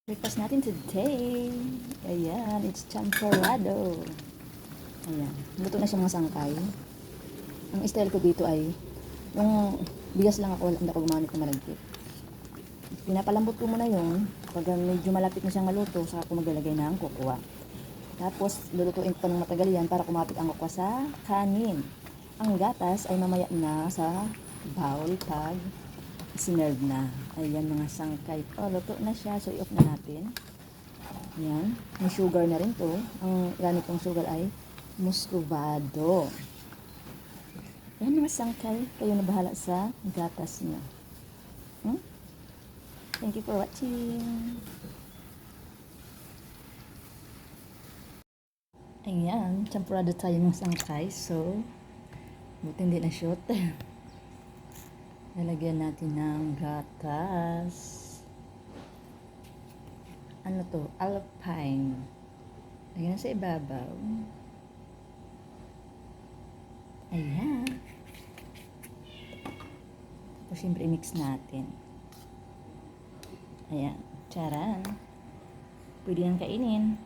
Breakfast natin today. Ayan, it's champorado. Ayan, luto na siya mga sangkay. Ang style ko dito ay, yung bigas lang ako, hindi ako gumamit ng malagkit. Pinapalambot ko muna yun. Pag medyo malapit na siyang maluto, saka ako maglalagay ng kokwa. Tapos, lulutuin ko pa ng matagal yan para kumapit ang kokwa sa kanin. Ang gatas ay mamaya na sa bowl pag sinerve na. Ayan mga sangkay. Oh, luto na siya. So, i-off na natin. Ayan. May sugar na rin to. Ang gamit kong sugar ay muscovado. Ayan mga sangkay. Kayo na bahala sa gatas niyo. Thank you for watching. Ayan. Champurado tayo mga sangkay. So, buti hindi na shoot. Lalagyan natin ng gatas. Ano to? Alpine. Lagyan na sa ibabaw. Ayan. Tapos siyempre i-mix natin. Ayan. Charan. Pwede nang kainin.